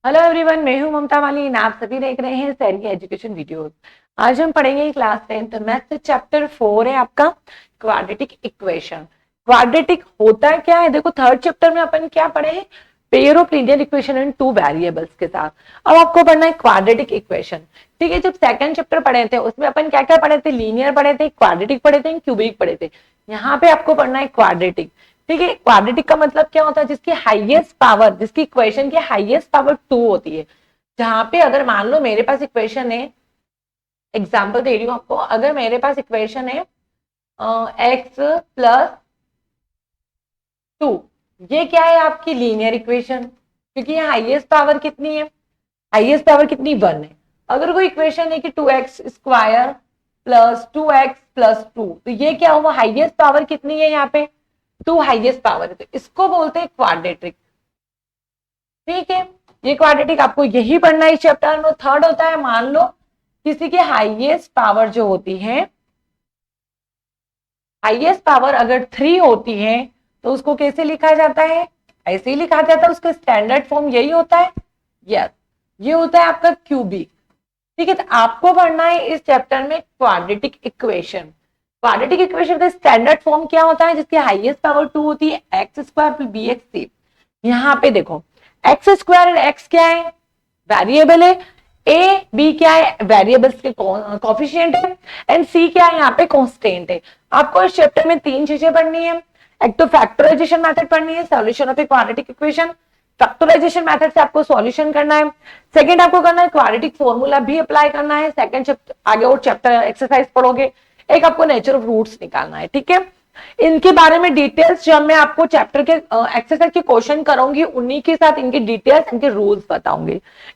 Hello everyone, मैं हूं ममता मालिन। आप सभी देख रहे हैं सैरी एजुकेशन वीडियोस। आज हम पढ़ेंगे क्लास 10th मैथ चैप्टर 4 है आपका क्वाड्रेटिक इक्वेशन। क्वाड्रेटिक होता क्या है, देखो थर्ड चैप्टर में अपन क्या पढ़े हैं, pair of linear equation in two variables के साथ। अब आपको पढ़ना है क्वाड्रेटिक इक्वेशन। ठीक है, जब सेकंड चैप्टर पढ़े थे उसमें अपन क्या क्या पढ़े थे, लीनियर पढ़े थे, क्वाड्रेटिक पढ़े थे, क्यूबिक पढ़े थे। यहाँ पे आपको पढ़ना है क्वाड्रेटिक। ठीक है, क्वाड्रेटिक का मतलब क्या होता है, जिसकी हाईएस्ट पावर, जिसकी इक्वेशन की हाईएस्ट पावर 2 होती है। जहां पे अगर मान लो मेरे पास इक्वेशन है, एग्जांपल दे रही हूं आपको, अगर मेरे पास इक्वेशन है x प्लस 2, ये क्या है आपकी लीनियर इक्वेशन, क्योंकि ये हाईएस्ट पावर कितनी है, हाईएस्ट पावर कितनी 1 है। अगर कोई इक्वेशन है कि 2x square plus 2x plus 2, तो ये क्या हुआ, हाईएस्ट पावर कितनी है यहाँ पे, 2 हाईएस्ट पावर है, तो इसको बोलते हैं क्वाड्रेटिक। ठीक है, ये क्वाड्रेटिक आपको यही पढ़ना है इस चैप्टर में। थर्ड होता है, मान लो किसी की हाईएस्ट पावर जो होती है, हाईएस्ट पावर अगर 3 होती है तो उसको कैसे लिखा जाता है, ऐसे ही लिखा जाता है, उसका स्टैंडर्ड फॉर्म यही होता है। यस, ये होता है आपका क्यूबिक। ठीक है, तो आपको पढ़ना है इस चैप्टर में क्वाड्रेटिक इक्वेशन। क्वाड्रेटिक इक्वेशन का स्टैंडर्ड फॉर्म क्या होता है, जिसकी हाईएस्ट पावर 2 होती है, x square plus b x c. यहाँ पे देखो एक्स स्क्वायर एंड एक्स क्या है, वेरिएबल है, ए बी क्या है, वेरिएबल्स के कोफिशिएंट है, एंड सी क्या है, यहाँ पे कांस्टेंट है। आपको इस चैप्टर में 3 चीजें पढ़नी है। एक तो फैक्टराइजेशन मेथड पढ़नी है, solution of a quadratic equation. Factorization method से आपको सॉल्यूशन करना है। सेकंड आपको करना है क्वाड्रेटिक फॉर्मूला भी अप्लाई करना है। सेकंड चैप्टर आगे और चैप्टर एक्सरसाइज पढ़ोगे। एक आपको नेचर ऑफ रूट्स निकालना है। ठीक है, इनके बारे में डिटेल्स जब मैं आपको चैप्टर के एक्सरसाइज के क्वेश्चन करूंगी, उन्हीं के साथ इनकी डिटेल्स, इनके रूल्स बताऊंगी।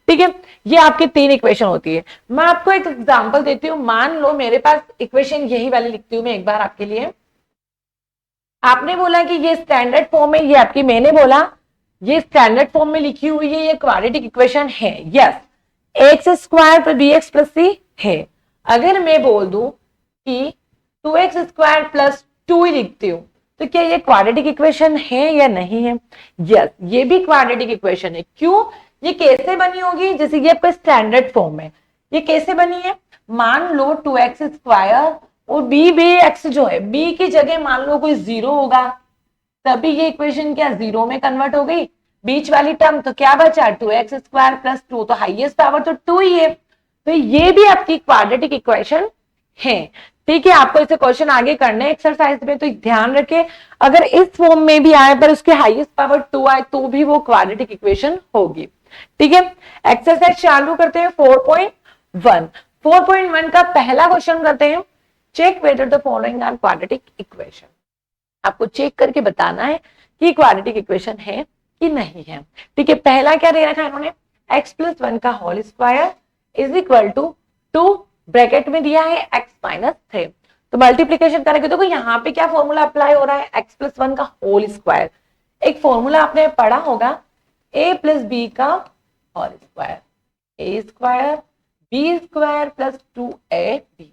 ठीक है, ये आपकी 3 इक्वेशन होती है। मैं आपको एक एग्जांपल देती हूँ। मान लो मेरे पास इक्वेशन यही वाली लिखती हूँ मैं एक बार आपके लिए। आपने बोला कि ये स्टैंडर्ड फॉर्म में, ये आपकी, मैंने बोला ये स्टैंडर्ड फॉर्म में लिखी हुई है, ये क्वाड्रेटिक इक्वेशन है। Yes, x square plus b x plus c है। अगर मैं बोल दूं कि 2x स्क्वायर प्लस 2 ही लिखती हूं, तो क्या ये क्वाड्रेटिक इक्वेशन है या नहीं है? यस, ये भी क्वाड्रेटिक इक्वेशन है। क्यों? ये कैसे बनी होगी, जैसे ये आपका स्टैंडर्ड फॉर्म है, ये कैसे बनी है, मान लो 2x स्क्वायर और b एक्स जो है, b की जगह मान लो कोई 0 होगा, तभी ये इक्वेशन क्या 0 में कन्वर्ट हो गई। बीच वाली टर्म तो क्या बचा, 2x स्क्वायर प्लस 2, तो हाईएस्ट पावर तो 2 ही है, तो ये भी आपकी क्वाड्रेटिक इक्वेशन है। ठीक है, आपको इसे क्वेश्चन आगे करने एक्सरसाइज में, तो ध्यान रखें अगर इस फॉर्म में भी आए पर उसके हाईएस्ट पावर 2 आए तो भी वो क्वाड्रेटिक इक्वेशन होगी। ठीक है, एक्सरसाइज चालू करते हैं 4.1। 4.1 का पहला क्वेश्चन करते हैं, check whether the following are quadratic equation. आपको चेक करके बताना है कि क्वाड्रेटिक इक्वेशन है कि नहीं है। ठीक है, पहला क्या दे रखा है इन्होंने, x प्लस 1 का whole square is equal to 2, bracket में दिया है x माइनस 3। तो मल्टीप्लीकेशन करेंगे, देखो यहाँ पे क्या फॉर्मूला अप्लाई हो रहा है, x प्लस 1 का होल स्क्वायर। एक फॉर्मूला आपने पढ़ा होगा, a प्लस बी का whole square, a square b square plus 2ab।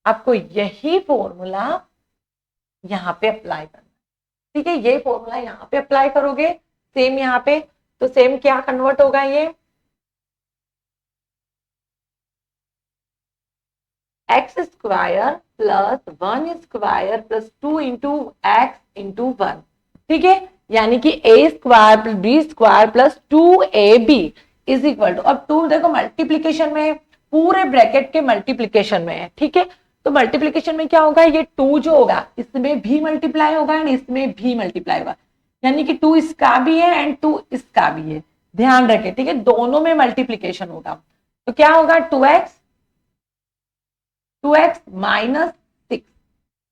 आपको यही फॉर्मूला यहाँ पे अप्लाई करना। ठीक है, ये फॉर्मूला यहाँ पे अप्लाई करोगे, सेम यहाँ पे, तो सेम क्या कन्वर्ट होगा, ये x square plus 1 square plus 2 into x into 1। ठीक है, यानी कि a square plus b square plus 2ab is equal to, अब 2 देखो मल्टीप्लीकेशन में है, पूरे ब्रैकेट के मल्टीप्लीकेशन में है। ठीक है, तो मल्टीप्लीकेशन में क्या होगा, ये 2 जो होगा इसमें भी मल्टीप्लाई होगा एंड इसमें भी मल्टीप्लाई होगा, यानी कि 2 इसका भी है एंड 2 इसका भी है, ध्यान रखें। ठीक है, दोनों में मल्टीप्लीकेशन होगा, तो क्या होगा 2x माइनस 6।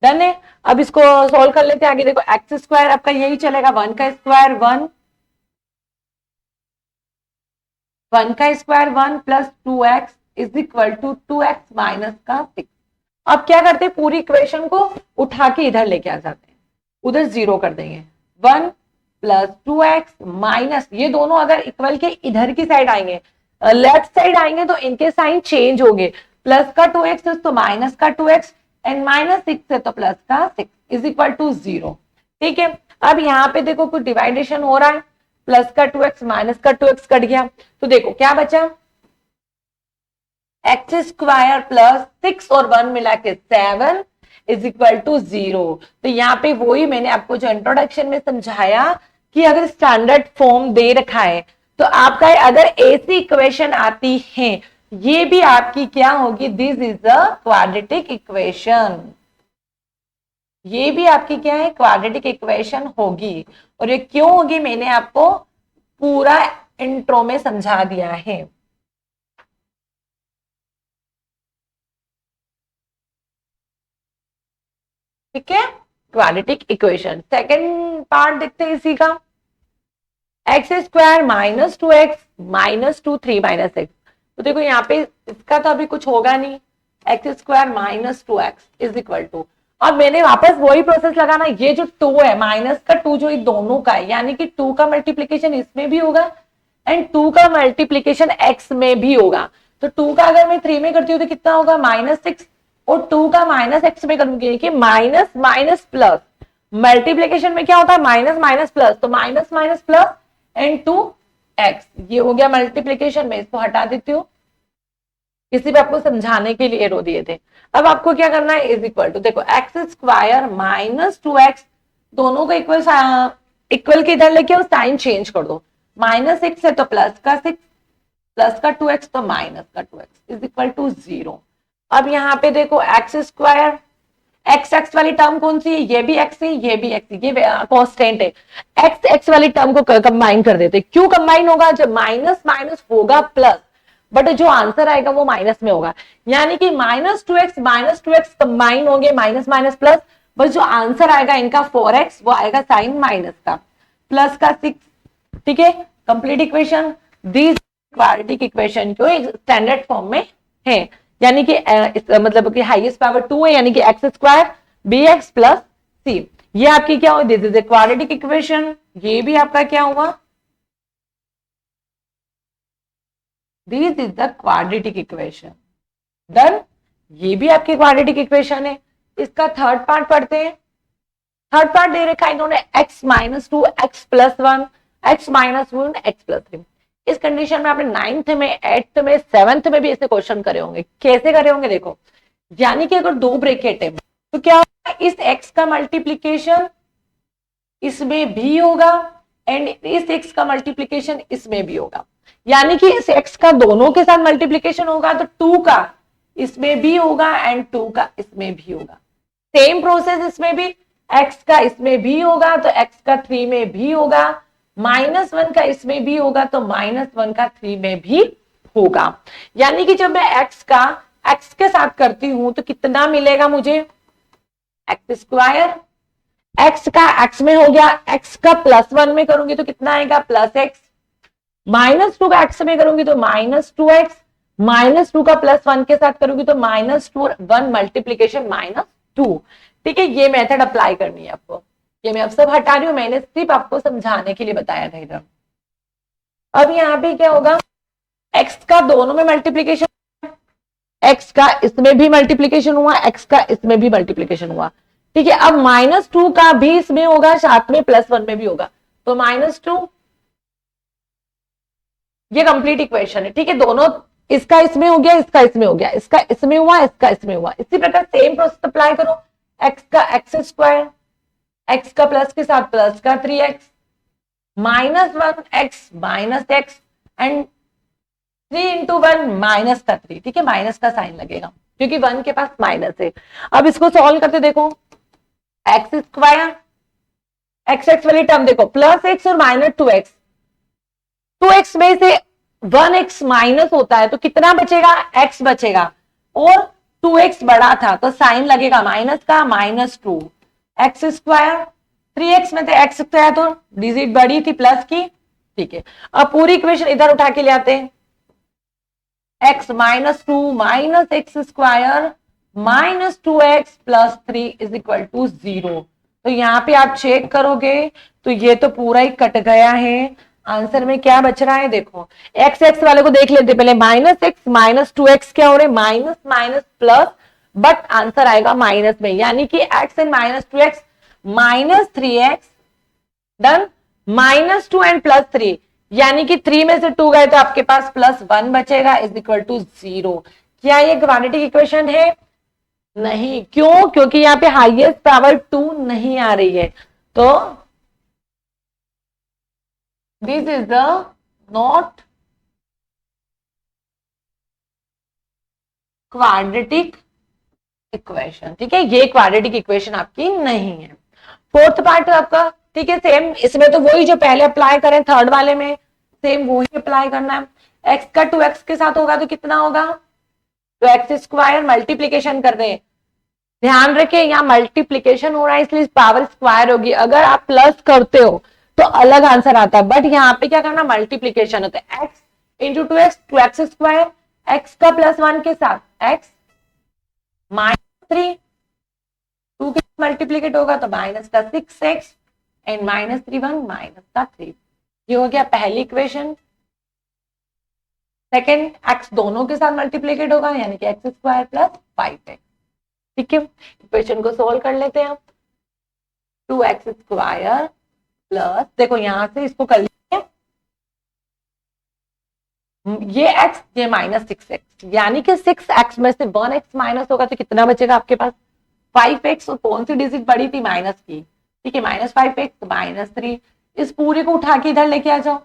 डन है, अब इसको सोल्व कर लेते हैं आगे। देखो एक्स स्क्वायर आपका यही चलेगा, 1 का स्क्वायर 1, 1 का square 1 plus 2x is equal to 2x minus का 6। अब क्या करते हैं, पूरी इक्वेशन को उठा के इधर लेके आ जाते हैं, उधर 0 कर देंगे। 1 प्लस 2x माइनस, ये दोनों अगर इक्वल के इधर की साइड आएंगे, लेफ्ट साइड आएंगे, तो इनके साइन चेंज होंगे, प्लस का 2x तो माइनस का 2x एंड माइनस 6 है तो प्लस का 6 इज इक्वल टू 0। ठीक है, अब यहाँ पे देखो कुछ डिवाइडेशन हो रहा है, प्लस का 2x माइनस का 2x कट गया, तो देखो क्या बचा, एक्स स्क्वायर प्लस 6 और 1 मिला के 7 इज इक्वल टू 0। तो यहाँ पे वही मैंने आपको जो इंट्रोडक्शन में समझाया कि अगर स्टैंडर्ड फॉर्म दे रखा है तो आपका अगर ऐसी इक्वेशन आती है, ये भी आपकी क्या होगी, this is a quadratic equation. ये भी आपकी क्या है, क्वाड्रेटिक इक्वेशन होगी। और ये क्यों होगी मैंने आपको पूरा इंट्रो में समझा दिया है। ठीक है, क्वाड्रेटिक इक्वेशन। सेकंड पार्ट देखते हैं इसी का, x square minus 2x minus 2 3 minus x. तो देखो यहाँ पे इसका तो अभी कुछ होगा नहीं, x square minus 2x is equal to, अब मैंने वापस वही प्रोसेस लगाना, ये जो 2 है माइनस का 2 जो ये दोनों का है, यानी कि 2 का मल्टीप्लीकेशन इसमें भी होगा एंड 2 का मल्टीप्लीकेशन x में भी होगा। तो 2 का अगर मैं 3 में करती हूँ तो कितना होगा, -6, और 2 का माइनस x में करूंगी कि माइनस माइनस प्लस, मल्टीप्लीकेशन में क्या होता है, माइनस माइनस प्लस, तो minus minus plus and 2x, ये हो गया मल्टीप्लीकेशन में, इसको हटा देती हूँ, किसी भी आपको समझाने के लिए रो दिए थे। अब आपको क्या करना है, इज इक्वल टू, देखो एक्स स्क्वायर माइनस 2x, दोनों को इक्वल के इधर लेके साइन चेंज कर दो, -6 है तो प्लस का 6, प्लस का 2x तो माइनस का 2x इज इक्वल टू 0। अब यहाँ पे देखो एक्स स्क्वायर, एक्स एक्स वाली टर्म कौन सी है, ये भी एक्स है, ये भी एक्स है, ये कांस्टेंट है, एक्स एक्स वाली टर्म को कंबाइन कर देते। क्यों कंबाइन होगा, जब माइनस माइनस होगा प्लस, बट जो आंसर आएगा वो माइनस में होगा, यानी कि -2x कंबाइन होंगे, माइनस माइनस प्लस, बस जो आंसर आएगा इनका 4x वो आएगा साइन माइनस का, प्लस का 6। ठीक है, complete equation, this quadratic equation जो स्टैंडर्ड फॉर्म में है, यानी कि मतलब कि हाईएस्ट पावर 2 है, यानी कि x square b x plus c, ये आपकी क्या हुई, this is a quadratic equation. ये भी आपका क्या हुआ, this is the quadratic equation, done. ये भी आपकी क्वाड्रेटिक इक्वेशन है। इसका थर्ड पार्ट पढ़ते हैं। थर्ड पार्ट दे रखा है इन्होंने x minus 2 x plus 1 x minus 1 x plus 3। इस कंडीशन में आपने 9th में 8th में 7th में भी ऐसे क्वेश्चन करे होंगे। कैसे करे होंगे देखो, यानी कि अगर दो ब्रैकेट है तो क्या होगा, इस x का मल्टीप्लीकेशन इसमें भी होगा एंड इस x का मल्टीप्लीकेशन इसमें भी होगा, यानी कि इस x का दोनों के साथ मल्टीप्लीकेशन होगा तो 2 का इसमें भी होगा एंड 2 का इसमें भी होगा। सेम प्रोसेस इसमें भी, x का इसमें भी होगा तो x का 3 में भी होगा, -1 का इसमें भी होगा तो -1 का 3 में भी होगा। यानी कि जब मैं x का x के साथ करती हूं तो कितना मिलेगा मुझे, एक्स स्क्वायर, x का x में हो गया, x का +1 में करूंगी तो कितना आएगा, +x, -2 का x में करूंगी तो -2x, -2 का +1 के साथ करूंगी तो -2, 1 मल्टीप्लीकेशन -2। ठीक है, ये मेथड अप्लाई करनी है आपको। ये मैं अब सब हटा रही हूं, मैंने सिर्फ आपको समझाने के लिए बताया था इधर। अब यहाँ पे क्या होगा, x का दोनों में मल्टीप्लीकेशन, x का इसमें भी मल्टीप्लीकेशन हुआ, x का इसमें भी मल्टीप्लीकेशन हुआ। ठीक है, अब -2 का भी इसमें होगा, साथ में +1 में भी होगा तो -2, ये कंप्लीट इक्वेशन है। ठीक है, दोनों, इसका इसमें हो गया, इसका इसमें हो गया, इसका इसमें हुआ, इसका इसमें हुआ। इसी प्रकार सेम प्रोसेस अप्लाई करो, x का एक्स स्क्वायर, x का प्लस के साथ प्लस का 3x, -1x minus x and 3 into 1 minus का 3। ठीक है, माइनस का साइन लगेगा क्योंकि 1 के पास माइनस है। अब इसको सॉल्व करते देखो, एक्स स्क्वायर, एक्स एक्स वाली टर्म देखो, +x और -2x, 2x में से 1x माइनस होता है तो कितना बचेगा, x बचेगा, और 2x बड़ा था तो साइन लगेगा माइनस का, -2 एक्स स्क्वायर, 3x में थे x स्क्वायर तो डिजिट बड़ी थी प्लस की। ठीक है, अब पूरी इक्वेशन इधर उठा के ले आते हैं, x -2 minus x square -2x plus 3 is equal to 0। तो यहाँ पे आप चेक करोगे तो ये तो पूरा ही कट गया है। आंसर में क्या बच रहा है देखो, एक्स एक्स वाले को देख लेते पहले, -x -2x क्या हो रहे, minus minus plus, but answer आएगा माइनस में, यानी कि x and -2x -3x, done, -2 and +3, यानी कि 3 में से 2 गए तो आपके पास +1 बचेगा इज इक्वल टू 0। क्या ये क्वाड्रेटिक इक्वेशन है? नहीं। क्यों? क्योंकि यहाँ पे हाईएस्ट पावर 2 नहीं आ रही है, तो this is the not quadratic equation. ठीक है, ये क्वाड्रेटिक इक्वेशन आपकी नहीं है। फोर्थ पार्ट आपका, ठीक है, सेम इसमें तो वही जो पहले अप्लाई करें थर्ड वाले में, सेम वही अप्लाई करना है। एक्स का 2x के साथ होगा तो कितना होगा? तो x² मल्टीप्लीकेशन कर दें, ध्यान रखें यहाँ मल्टीप्लीकेशन हो रहा है इसलिए पावर स्क्वायर होगी। अगर आप प्लस करते हो तो अलग आंसर आता है, बट यहाँ पे क्या करना, मल्टीप्लीकेशन होता है। x इंटू 2x x का +1 के साथ x -3, 2 के मल्टीप्लीकेट होगा तो -6x एंड -3 1 -3। ये हो गया पहली इक्वेशन। सेकेंड, x दोनों के साथ मल्टीप्लीकेट होगा यानी कि x² + 5x। ठीक है, इक्वेशन को सोल्व कर लेते हैं। 2x² प्लस, देखो यहां से इसको कर लीजिए, ये x ये -6x, यानी कि 6x में से 1x माइनस होगा तो कितना बचेगा आपके पास? 5x। और कौन सी डिजिट बड़ी थी? माइनस की। ठीक है, -5x -3। इस पूरे को उठा के इधर लेके आ जाओ,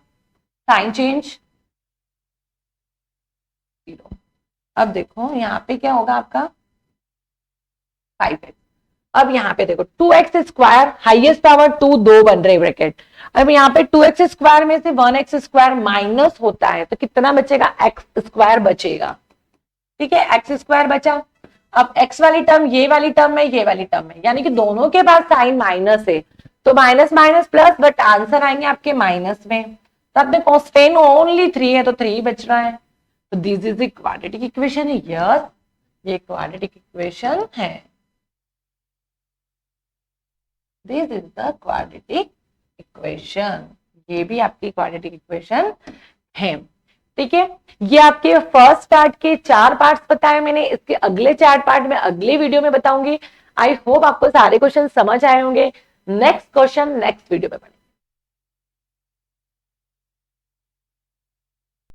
साइन चेंज 0। अब देखो यहाँ पे क्या होगा आपका 5x। अब यहाँ पे देखो 2x², हाईएस्ट पावर 2, 2 बन रहे ब्रैकेट। अब यहाँ पे 2x² में से 1x² माइनस होता है तो कितना बचेगा? x² बचेगा। ठीक है, x² बचा। अब x वाली टर्म ये वाली टर्म है, ये वाली टर्म है, यानी कि दोनों के पास साइन माइनस है, तो minus minus plus, but answer आएंगे आपके माइनस में। तब में कॉन्स्टेंट ओनली 3 है तो 3 बच रहा है। तो this is a quadratic equation है। यस, ये क्वाड्रेटिक इक्वेशन है। This is the quadratic equation. ये भी आपकी क्वाड्रेटिक इक्वेशन है। ठीक है, ये आपके फर्स्ट पार्ट के 4 पार्ट्स बताए मैंने। इसके अगले 4 पार्ट में अगले वीडियो में बताऊंगी। आई होप आपको सारे क्वेश्चन समझ आए होंगे। नेक्स्ट क्वेश्चन नेक्स्ट वीडियो में।